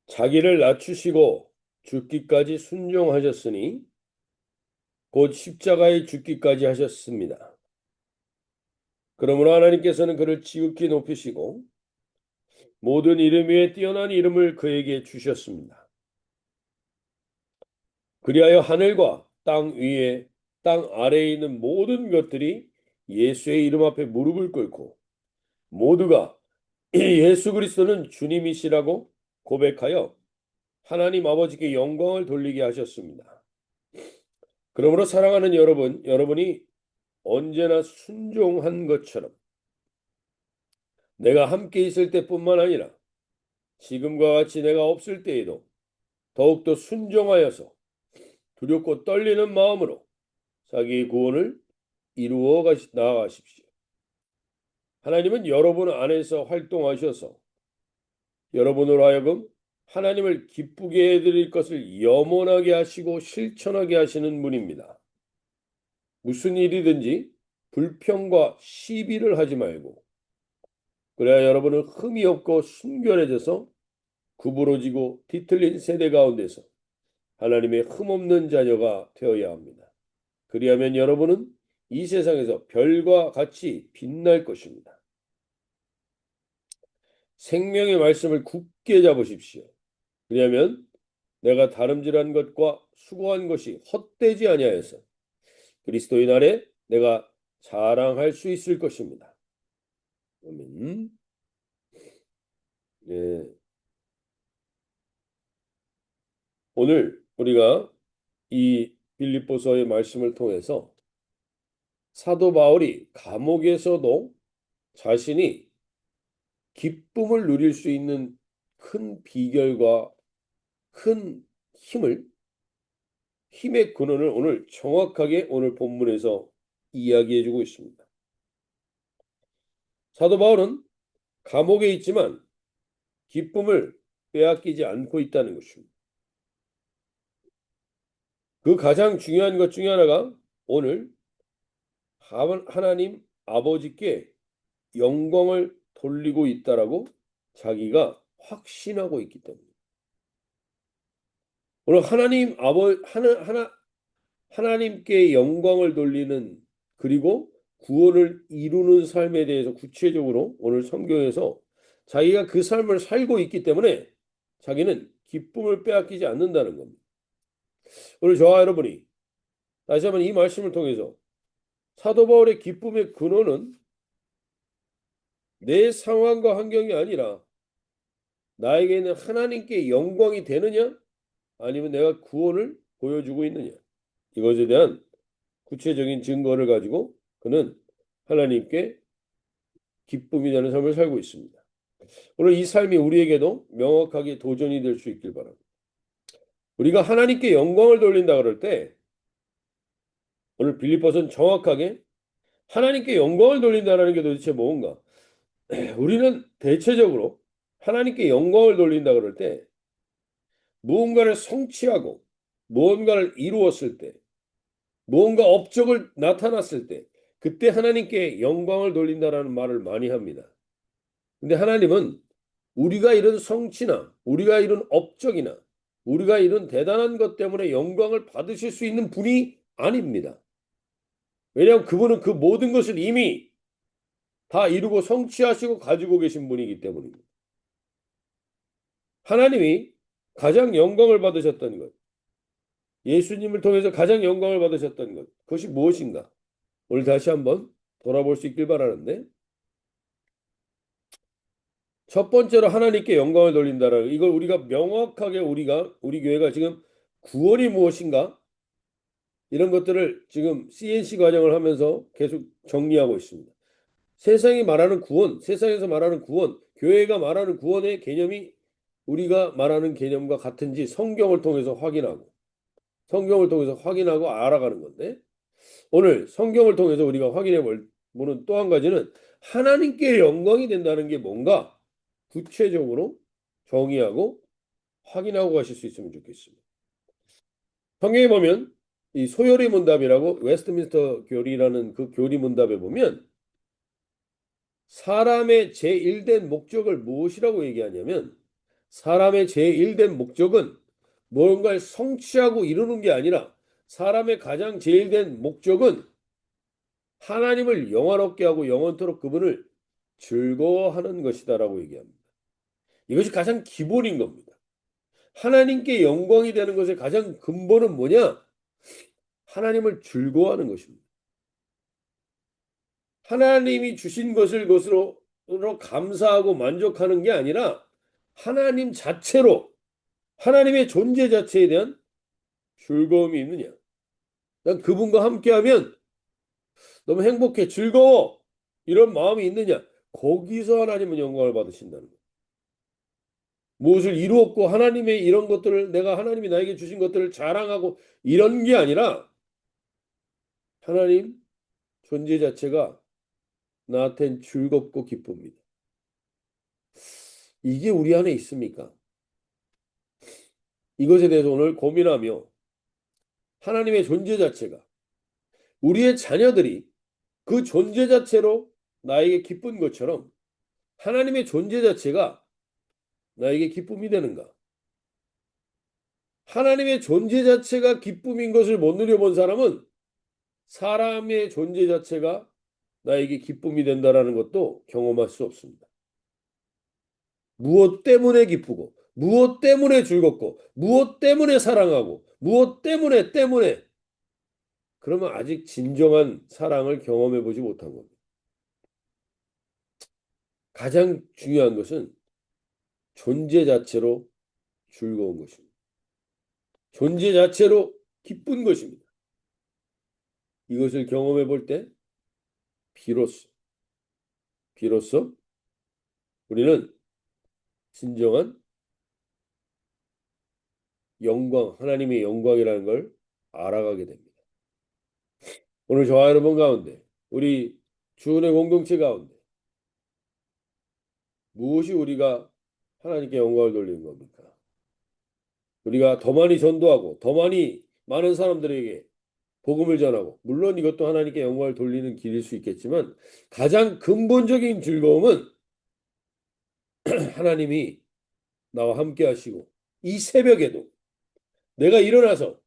자기를 낮추시고 죽기까지 순종하셨으니 곧 십자가에 죽기까지 하셨습니다. 그러므로 하나님께서는 그를 지극히 높이시고 모든 이름 위에 뛰어난 이름을 그에게 주셨습니다. 그리하여 하늘과 땅 위에 땅 아래에 있는 모든 것들이 예수의 이름 앞에 무릎을 꿇고 모두가 예수 그리스도는 주님이시라고 고백하여 하나님 아버지께 영광을 돌리게 하셨습니다. 그러므로 사랑하는 여러분, 여러분이 언제나 순종한 것처럼 내가 함께 있을 때뿐만 아니라 지금과 같이 내가 없을 때에도 더욱더 순종하여서 두렵고 떨리는 마음으로 자기의 구원을 이루어 나아가십시오. 하나님은 여러분 안에서 활동하셔서 여러분으로 하여금 하나님을 기쁘게 해드릴 것을 염원하게 하시고 실천하게 하시는 분입니다. 무슨 일이든지 불평과 시비를 하지 말고 그래야 여러분은 흠이 없고 순결해져서 구부러지고 뒤틀린 세대 가운데서 하나님의 흠없는 자녀가 되어야 합니다. 그리하면 여러분은 이 세상에서 별과 같이 빛날 것입니다. 생명의 말씀을 굳게 잡으십시오. 그리하면 내가 다름질한 것과 수고한 것이 헛되지 아니하여서 그리스도의 날에 내가 자랑할 수 있을 것입니다. 아멘. 예. 오늘 우리가 이 빌립보서의 말씀을 통해서 사도 바울이 감옥에서도 자신이 기쁨을 누릴 수 있는 큰 비결과 큰 힘의 근원을 오늘 정확하게 오늘 본문에서 이야기해 주고 있습니다. 사도 바울은 감옥에 있지만 기쁨을 빼앗기지 않고 있다는 것입니다. 그 가장 중요한 것 중에 하나가 오늘 하나님 아버지께 영광을 돌리고 있다라고 자기가 확신하고 있기 때문에 오늘 하나님께 영광을 돌리는 그리고 구원을 이루는 삶에 대해서 구체적으로 오늘 성경에서 자기가 그 삶을 살고 있기 때문에 자기는 기쁨을 빼앗기지 않는다는 겁니다. 오늘 저와 여러분이 다시 한번 이 말씀을 통해서 사도 바울의 기쁨의 근원은 내 상황과 환경이 아니라 나에게 있는 하나님께 영광이 되느냐 아니면 내가 구원을 보여주고 있느냐 이것에 대한 구체적인 증거를 가지고 그는 하나님께 기쁨이 되는 삶을 살고 있습니다. 오늘 이 삶이 우리에게도 명확하게 도전이 될 수 있길 바랍니다. 우리가 하나님께 영광을 돌린다 그럴 때 오늘 빌립보서는 정확하게 하나님께 영광을 돌린다는 게 도대체 뭔가? 우리는 대체적으로 하나님께 영광을 돌린다 그럴 때 무언가를 성취하고 무언가를 이루었을 때 무언가 업적을 나타났을 때 그때 하나님께 영광을 돌린다라는 말을 많이 합니다. 근데 하나님은 우리가 이룬 성취나 우리가 이룬 업적이나 우리가 이룬 대단한 것 때문에 영광을 받으실 수 있는 분이 아닙니다. 왜냐하면 그분은 그 모든 것을 이미 다 이루고 성취하시고 가지고 계신 분이기 때문입니다. 하나님이 가장 영광을 받으셨던 것, 예수님을 통해서 가장 영광을 받으셨던 것, 그것이 무엇인가? 오늘 다시 한번 돌아볼 수 있길 바라는데 첫 번째로 하나님께 영광을 돌린다라는 이걸 우리가 명확하게 우리 교회가 지금 구원이 무엇인가 이런 것들을 지금 CNC 과정을 하면서 계속 정리하고 있습니다. 세상이 말하는 구원, 세상에서 말하는 구원, 교회가 말하는 구원의 개념이 우리가 말하는 개념과 같은지 성경을 통해서 확인하고 알아가는 건데 오늘 성경을 통해서 우리가 확인해 보는 또 한 가지는 하나님께 영광이 된다는 게 뭔가 구체적으로 정의하고 확인하고 가실 수 있으면 좋겠습니다. 성경에 보면 이 소요리 문답이라고 웨스트민스터 교리라는 그 교리 문답에 보면 사람의 제1된 목적을 무엇이라고 얘기하냐면 사람의 제1된 목적은 뭔가를 성취하고 이루는 게 아니라 사람의 가장 제일된 목적은 하나님을 영화롭게 하고 영원토록 그분을 즐거워하는 것이다라고 얘기합니다. 이것이 가장 기본인 겁니다. 하나님께 영광이 되는 것의 가장 근본은 뭐냐? 하나님을 즐거워하는 것입니다. 하나님이 주신 것을 것으로 감사하고 만족하는 게 아니라 하나님 자체로 하나님의 존재 자체에 대한 즐거움이 있느냐? 난 그분과 함께하면 너무 행복해, 즐거워 이런 마음이 있느냐? 거기서 하나님은 영광을 받으신다는 거예요. 무엇을 이루었고 하나님의 이런 것들을 내가 하나님이 나에게 주신 것들을 자랑하고 이런 게 아니라 하나님 존재 자체가 나한텐 즐겁고 기쁩니다. 이게 우리 안에 있습니까? 이것에 대해서 오늘 고민하며 하나님의 존재 자체가 우리의 자녀들이 그 존재 자체로 나에게 기쁜 것처럼 하나님의 존재 자체가 나에게 기쁨이 되는가? 하나님의 존재 자체가 기쁨인 것을 못 누려본 사람은 사람의 존재 자체가 나에게 기쁨이 된다라는 것도 경험할 수 없습니다. 무엇 때문에 기쁘고 무엇 때문에 즐겁고 무엇 때문에 사랑하고 무엇 때문에 그러면 아직 진정한 사랑을 경험해 보지 못한 겁니다. 가장 중요한 것은 존재 자체로 즐거운 것입니다. 존재 자체로 기쁜 것입니다. 이것을 경험해 볼 때 비로소 우리는 진정한 영광, 하나님의 영광이라는 걸 알아가게 됩니다. 오늘 저와 여러분 가운데 우리 주은의 공동체 가운데 무엇이 우리가 하나님께 영광을 돌리는 겁니까? 우리가 더 많이 전도하고 더 많은 사람들에게 복음을 전하고 물론 이것도 하나님께 영광을 돌리는 길일 수 있겠지만 가장 근본적인 즐거움은 하나님이 나와 함께 하시고 이 새벽에도 내가 일어나서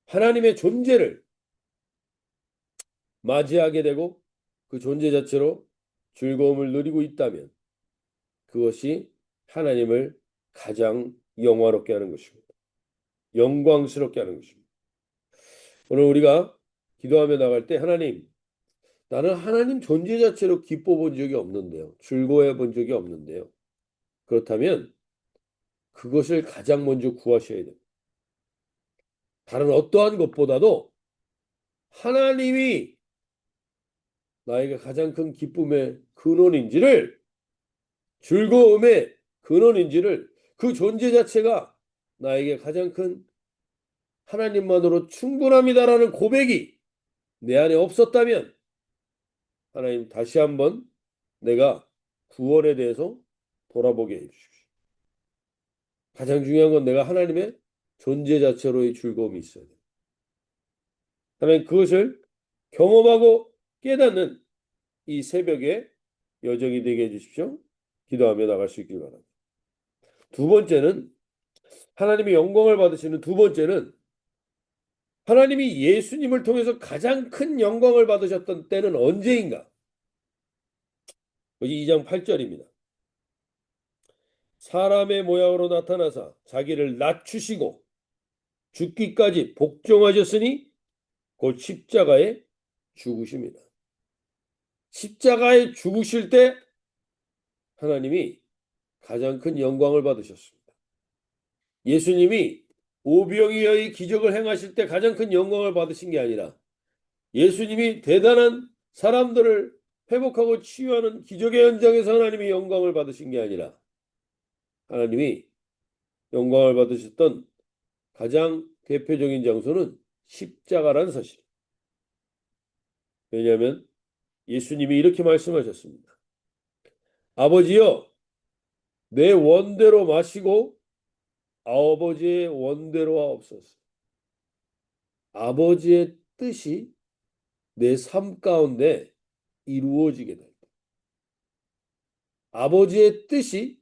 하나님의 존재를 맞이하게 되고 그 존재 자체로 즐거움을 누리고 있다면 그것이 하나님을 가장 영화롭게 하는 것입니다. 영광스럽게 하는 것입니다. 오늘 우리가 기도하며 나갈 때 하나님, 나는 하나님 존재 자체로 기뻐 본 적이 없는데요. 즐거워해 본 적이 없는데요. 그렇다면 그것을 가장 먼저 구하셔야 됩니다. 다른 어떠한 것보다도 하나님이 나에게 가장 큰 기쁨의 근원인지를 즐거움의 근원인지를 그 존재 자체가 나에게 가장 큰 하나님만으로 충분합니다라는 고백이 내 안에 없었다면 하나님 다시 한번 내가 구원에 대해서 돌아보게 해주십시오. 가장 중요한 건 내가 하나님의 존재 자체로의 즐거움이 있어야 돼요. 하나님 그것을 경험하고 깨닫는 이 새벽에 여정이 되게 해주십시오. 기도하며 나갈 수 있길 바랍니다. 두 번째는 하나님의 영광을 받으시는 두 번째는 하나님이 예수님을 통해서 가장 큰 영광을 받으셨던 때는 언제인가? 여기 2장 8절입니다. 사람의 모양으로 나타나사 자기를 낮추시고 죽기까지 복종하셨으니 곧 십자가에 죽으십니다. 십자가에 죽으실 때 하나님이 가장 큰 영광을 받으셨습니다. 예수님이 오병이어의 기적을 행하실 때 가장 큰 영광을 받으신 게 아니라 예수님이 대단한 사람들을 회복하고 치유하는 기적의 현장에서 하나님이 영광을 받으신 게 아니라 하나님이 영광을 받으셨던 가장 대표적인 장소는 십자가라는 사실. 왜냐하면 예수님이 이렇게 말씀하셨습니다. 아버지여, 내 원대로 마시고 아버지의 원대로 하옵소서. 아버지의 뜻이 내 삶 가운데 이루어지게 될 때. 아버지의 뜻이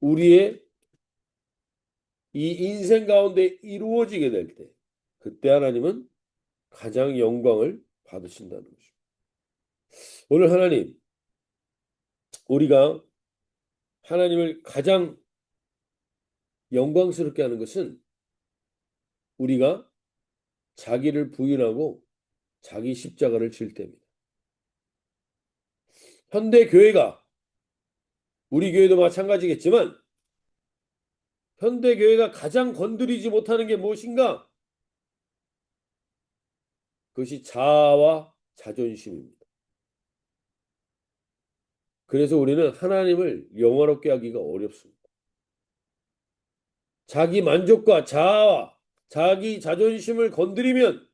우리의 이 인생 가운데 이루어지게 될 때, 그때 하나님은 가장 영광을 받으신다는 것입니다. 오늘 하나님, 우리가 하나님을 가장 영광스럽게 하는 것은 우리가 자기를 부인하고 자기 십자가를 질 때입니다. 현대 교회가, 우리 교회도 마찬가지겠지만 현대 교회가 가장 건드리지 못하는 게 무엇인가? 그것이 자아와 자존심입니다. 그래서 우리는 하나님을 영화롭게 하기가 어렵습니다. 자기 만족과 자아와 자기 자존심을 건드리면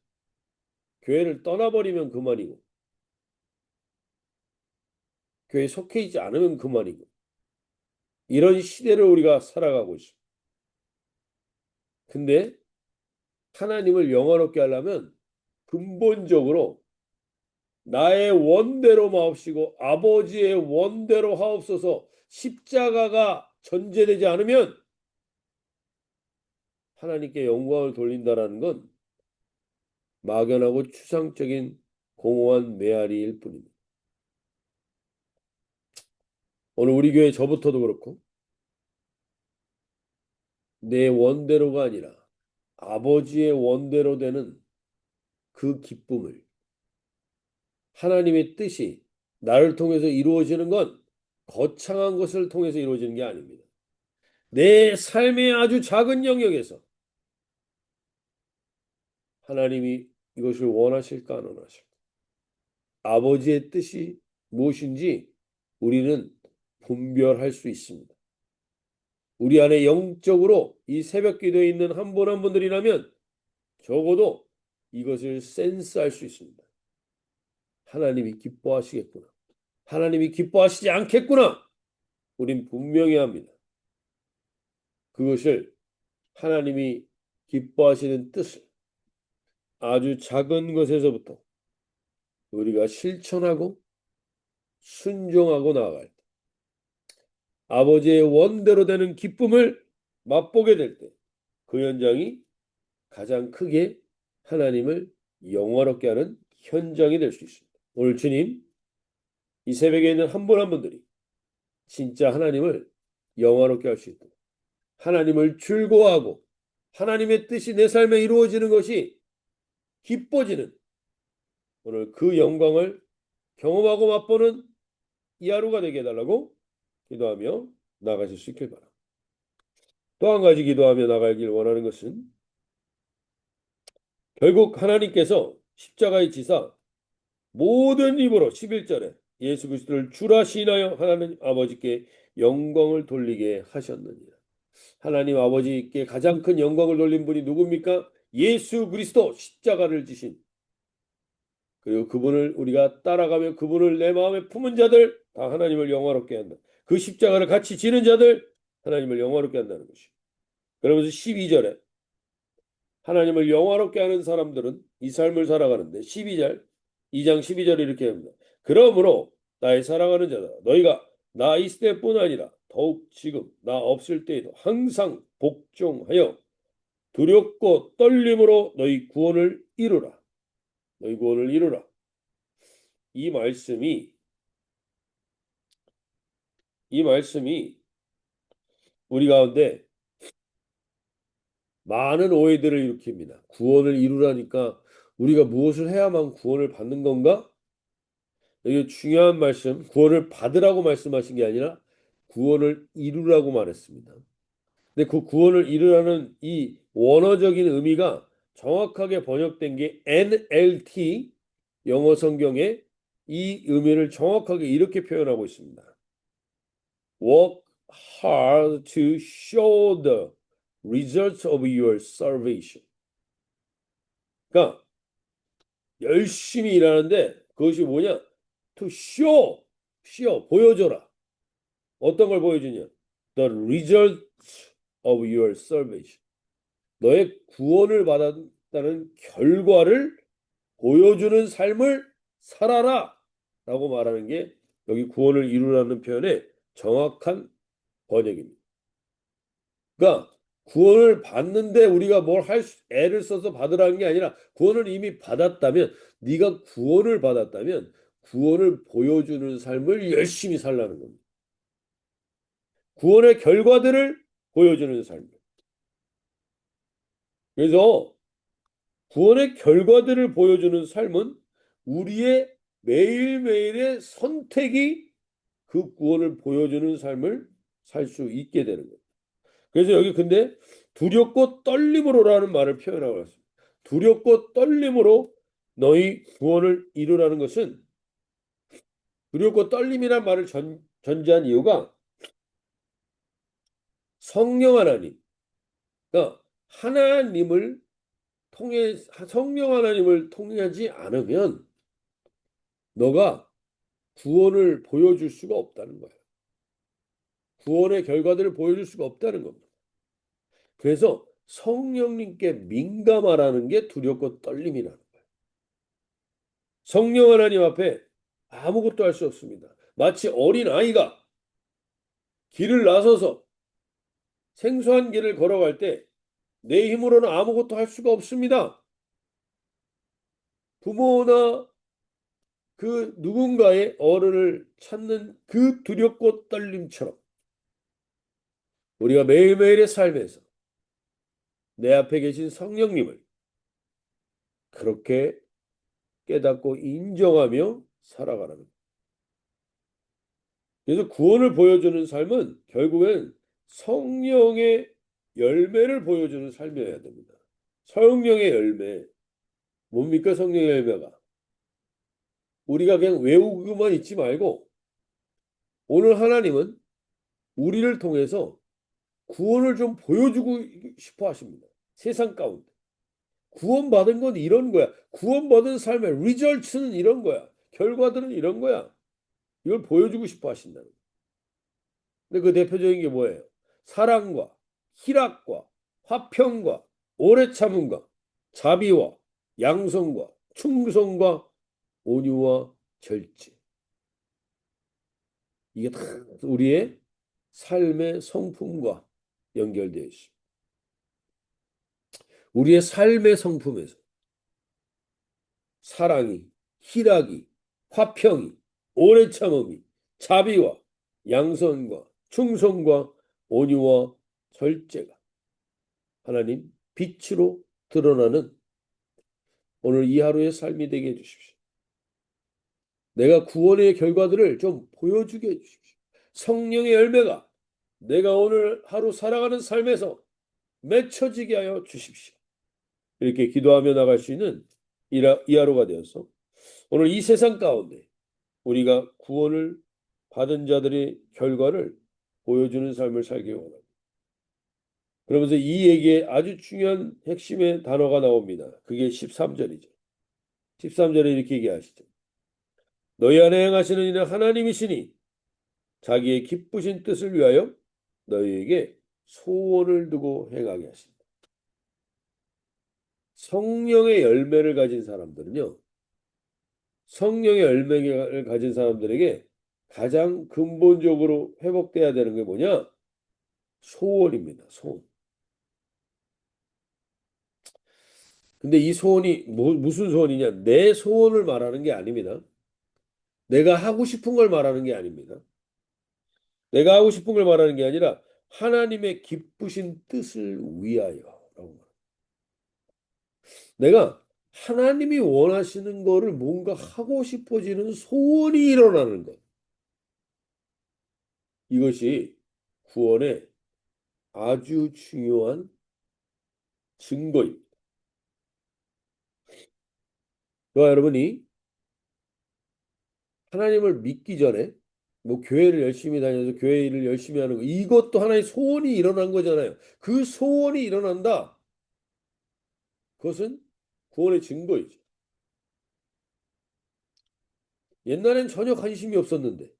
교회를 떠나버리면 그만이고 교회에 속해 있지 않으면 그만이고 이런 시대를 우리가 살아가고 있습니다. 근데 하나님을 영화롭게 하려면 근본적으로 나의 원대로 마옵시고 아버지의 원대로 하옵소서 십자가가 전제되지 않으면 하나님께 영광을 돌린다라는 건 막연하고 추상적인 공허한 메아리일 뿐입니다. 오늘 우리 교회 저부터도 그렇고 내 원대로가 아니라 아버지의 원대로 되는 그 기쁨을 하나님의 뜻이 나를 통해서 이루어지는 건 거창한 것을 통해서 이루어지는 게 아닙니다. 내 삶의 아주 작은 영역에서 하나님이 이것을 원하실까 안 원하실까? 아버지의 뜻이 무엇인지 우리는 분별할 수 있습니다. 우리 안에 영적으로 이 새벽 기도에 있는 한 분 한 분들이라면 적어도 이것을 센스할 수 있습니다. 하나님이 기뻐하시겠구나. 하나님이 기뻐하시지 않겠구나. 우린 분명히 합니다. 그것을 하나님이 기뻐하시는 뜻을 아주 작은 것에서부터 우리가 실천하고 순종하고 나아갈 때 아버지의 원대로 되는 기쁨을 맛보게 될 때 그 현장이 가장 크게 하나님을 영화롭게 하는 현장이 될 수 있습니다. 오늘 주님 이 새벽에 있는 한 분 한 분들이 진짜 하나님을 영화롭게 할 수 있도록 하나님을 즐거워하고 하나님의 뜻이 내 삶에 이루어지는 것이 기뻐지는 오늘 그 영광을 경험하고 맛보는 이 하루가 되게 해달라고 기도하며 나가실 수 있길 바랍니다. 또 한 가지 기도하며 나가길 원하는 것은 결국 하나님께서 십자가의 지사 모든 입으로 11절에 예수 그리스도를 주라 시인하여 하나님 아버지께 영광을 돌리게 하셨느니라. 하나님 아버지께 가장 큰 영광을 돌린 분이 누굽니까? 예수 그리스도 십자가를 지신 그리고 그분을 우리가 따라가며 그분을 내 마음에 품은 자들 다 하나님을 영화롭게 한다. 그 십자가를 같이 지는 자들 하나님을 영화롭게 한다는 것이. 그러면서 12절에 하나님을 영화롭게 하는 사람들은 이 삶을 살아가는데 12절 2장 12절에 이렇게 합니다. 그러므로 나의 사랑하는 자들아 너희가 나 있을 때뿐 아니라 더욱 지금 나 없을 때에도 항상 복종하여 두렵고 떨림으로 너희 구원을 이루라. 너희 구원을 이루라. 이 말씀이 우리 가운데 많은 오해들을 일으킵니다. 구원을 이루라니까 우리가 무엇을 해야만 구원을 받는 건가? 이게 중요한 말씀, 구원을 받으라고 말씀하신 게 아니라 구원을 이루라고 말했습니다. 근데 그 구원을 이루라는 이 원어적인 의미가 정확하게 번역된 게 NLT 영어 성경에 이 의미를 정확하게 이렇게 표현하고 있습니다. Work hard to show the results of your salvation. 그러니까 열심히 일하는데 그것이 뭐냐? To show 보여줘라. 어떤 걸 보여주냐? The results of your salvation. 너의 구원을 받았다는 결과를 보여주는 삶을 살아라 라고 말하는 게 여기 구원을 이루라는 표현의 정확한 번역입니다. 그러니까 구원을 받는데 우리가 뭘 애를 써서 받으라는 게 아니라 구원을 이미 받았다면 네가 구원을 받았다면 구원을 보여주는 삶을 열심히 살라는 겁니다. 구원의 결과들을 보여주는 삶. 그래서 구원의 결과들을 보여주는 삶은 우리의 매일매일의 선택이 그 구원을 보여주는 삶을 살 수 있게 되는 거예요. 그래서 여기 근데 두렵고 떨림으로라는 말을 표현하고 있습니다. 두렵고 떨림으로 너희 구원을 이루라는 것은 두렵고 떨림이란 말을 전제한 이유가 성령 하나님, 그러니까 하나님을 통해 성령 하나님을 통하지 않으면 너가 구원을 보여줄 수가 없다는 거예요. 구원의 결과들을 보여줄 수가 없다는 겁니다. 그래서 성령님께 민감하라는 게 두렵고 떨림이라는 거예요. 성령 하나님 앞에 아무것도 할 수 없습니다. 마치 어린 아이가 길을 나서서 생소한 길을 걸어갈 때 내 힘으로는 아무것도 할 수가 없습니다. 부모나 그 누군가의 어른을 찾는 그 두렵고 떨림처럼 우리가 매일매일의 삶에서 내 앞에 계신 성령님을 그렇게 깨닫고 인정하며 살아가라는 거예요. 그래서 구원을 보여주는 삶은 결국엔 성령의 열매를 보여주는 삶이어야 됩니다. 성령의 열매. 뭡니까 성령의 열매가? 우리가 그냥 외우고만 있지 말고 오늘 하나님은 우리를 통해서 구원을 좀 보여주고 싶어 하십니다. 세상 가운데. 구원받은 건 이런 거야. 구원받은 삶의 리절트는 이런 거야. 결과들은 이런 거야. 이걸 보여주고 싶어 하신다는 거야. 근데 그 대표적인 게 뭐예요? 사랑과 희락과 화평과 오래 참음과 자비와 양성과 충성과 온유와 절제. 이게 다 우리의 삶의 성품과 연결되어 있습니다. 우리의 삶의 성품에서 사랑이, 희락이, 화평이, 오래 참음이, 자비와 양선과 충성과 온유와 절제가 하나님 빛으로 드러나는 오늘 이 하루의 삶이 되게 해주십시오. 내가 구원의 결과들을 좀 보여주게 해주십시오. 성령의 열매가 내가 오늘 하루 살아가는 삶에서 맺혀지게 하여 주십시오. 이렇게 기도하며 나갈 수 있는 이 하루가 되어서 오늘 이 세상 가운데 우리가 구원을 받은 자들의 결과를 보여주는 삶을 살기 원합니다. 그러면서 이 얘기에 아주 중요한 핵심의 단어가 나옵니다. 그게 13절이죠. 13절에 이렇게 얘기하시죠. 너희 안에 행하시는 이는 하나님이시니 자기의 기쁘신 뜻을 위하여 너희에게 소원을 두고 행하게 하신다. 성령의 열매를 가진 사람들은요. 성령의 열매를 가진 사람들에게 가장 근본적으로 회복돼야 되는 게 뭐냐? 소원입니다. 소원. 근데 이 소원이 무슨 소원이냐? 내 소원을 말하는 게 아닙니다. 내가 하고 싶은 걸 말하는 게 아닙니다. 내가 하고 싶은 걸 말하는 게 아니라 하나님의 기쁘신 뜻을 위하여라고. 내가 하나님이 원하시는 거를 뭔가 하고 싶어지는 소원이 일어나는 것. 이것이 구원의 아주 중요한 증거입니다. 그러니까 여러분이 하나님을 믿기 전에 뭐 교회를 열심히 다녀서 교회 일을 열심히 하는 거 이것도 하나의 소원이 일어난 거잖아요. 그 소원이 일어난다. 그것은 구원의 증거이죠. 옛날엔 전혀 관심이 없었는데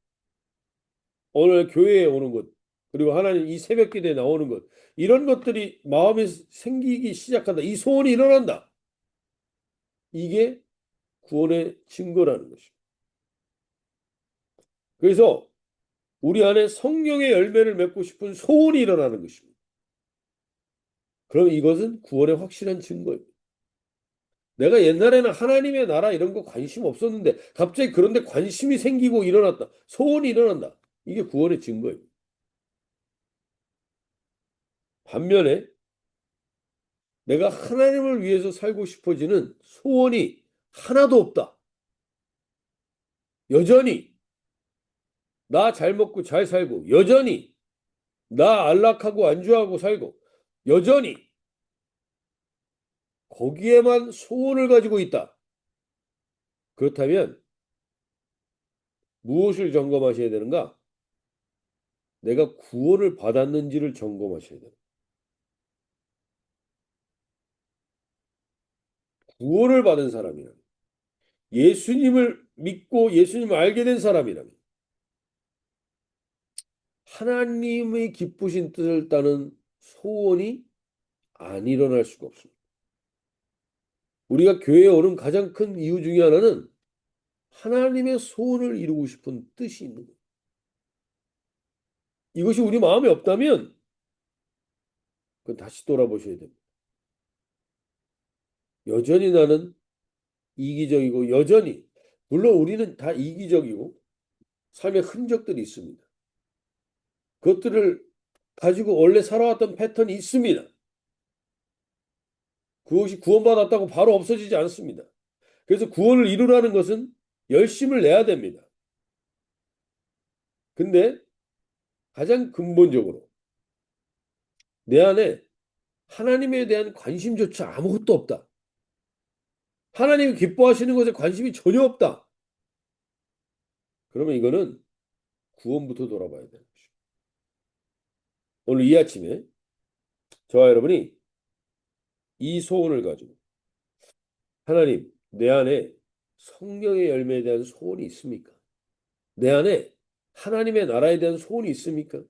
오늘 교회에 오는 것 그리고 하나님 이 새벽 기도에 나오는 것 이런 것들이 마음에 생기기 시작한다. 이 소원이 일어난다. 이게 구원의 증거라는 것입니다. 그래서 우리 안에 성령의 열매를 맺고 싶은 소원이 일어나는 것입니다. 그럼 이것은 구원의 확실한 증거예요. 내가 옛날에는 하나님의 나라 이런 거 관심 없었는데 갑자기 그런데 관심이 생기고 일어났다. 소원이 일어난다. 이게 구원의 증거예요. 반면에 내가 하나님을 위해서 살고 싶어지는 소원이 하나도 없다. 여전히 나 잘 먹고 잘 살고 여전히 나 안락하고 안주하고 살고 여전히 거기에만 소원을 가지고 있다. 그렇다면 무엇을 점검하셔야 되는가? 내가 구원을 받았는지를 점검하셔야 돼요. 구원을 받은 사람이라면, 예수님을 믿고 예수님을 알게 된 사람이라면, 하나님의 기쁘신 뜻을 따는 소원이 안 일어날 수가 없습니다. 우리가 교회에 오는 가장 큰 이유 중에 하나는 하나님의 소원을 이루고 싶은 뜻이 있는 거예요. 이것이 우리 마음에 없다면 그건 다시 돌아보셔야 됩니다. 여전히 나는 이기적이고 여전히 물론 우리는 다 이기적이고 삶의 흔적들이 있습니다. 그것들을 가지고 원래 살아왔던 패턴이 있습니다. 그것이 구원받았다고 바로 없어지지 않습니다. 그래서 구원을 이루라는 것은 열심을 내야 됩니다. 근데 가장 근본적으로 내 안에 하나님에 대한 관심조차 아무것도 없다. 하나님이 기뻐하시는 것에 관심이 전혀 없다. 그러면 이거는 구원부터 돌아봐야 되는 것이죠. 오늘 이 아침에 저와 여러분이 이 소원을 가지고 하나님, 내 안에 성령의 열매에 대한 소원이 있습니까? 내 안에 하나님의 나라에 대한 소원이 있습니까?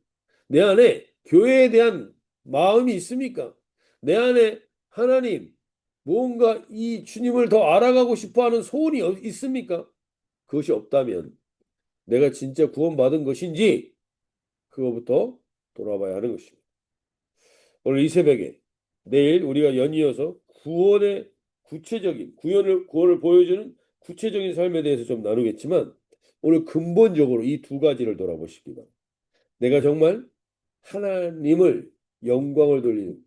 내 안에 교회에 대한 마음이 있습니까? 내 안에 하나님, 무언가 이 주님을 더 알아가고 싶어 하는 소원이 있습니까? 그것이 없다면 내가 진짜 구원받은 것인지 그거부터 돌아봐야 하는 것입니다. 오늘 이 새벽에 내일 우리가 연이어서 구원의 구체적인 구원을 보여주는 구체적인 삶에 대해서 좀 나누겠지만 오늘 근본적으로 이 두 가지를 돌아보시기 바랍니다. 내가 정말 하나님을 영광을 돌리는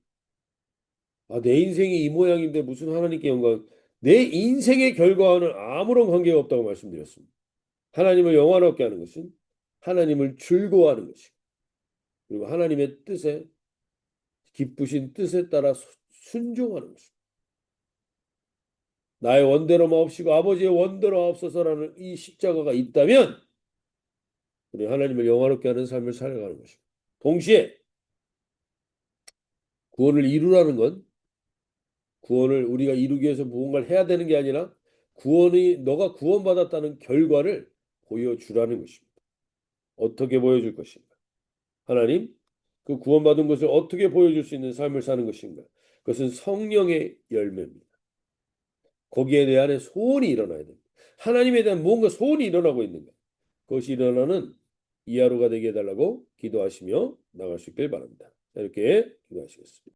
내 인생이 이 모양인데 무슨 하나님께 영광 내 인생의 결과와는 아무런 관계가 없다고 말씀드렸습니다. 하나님을 영화롭게 하는 것은 하나님을 즐거워하는 것이고 그리고 하나님의 뜻에 기쁘신 뜻에 따라 순종하는 것입니다. 나의 원대로 마옵시고 아버지의 원대로 하옵소서라는 이 십자가가 있다면 우리 하나님을 영화롭게 하는 삶을 살아가는 것입니다. 동시에 구원을 이루라는 건 구원을 우리가 이루기 위해서 무언가를 해야 되는 게 아니라 너가 구원받았다는 결과를 보여주라는 것입니다. 어떻게 보여줄 것인가? 하나님, 그 구원받은 것을 어떻게 보여줄 수 있는 삶을 사는 것인가? 그것은 성령의 열매입니다. 거기에 대한 소원이 일어나야 됩니다. 하나님에 대한 무언가 소원이 일어나고 있는가? 그것이 일어나는 이 하루가 되게 해달라고 기도하시며 나갈 수 있길 바랍니다. 이렇게 기도하시겠습니다.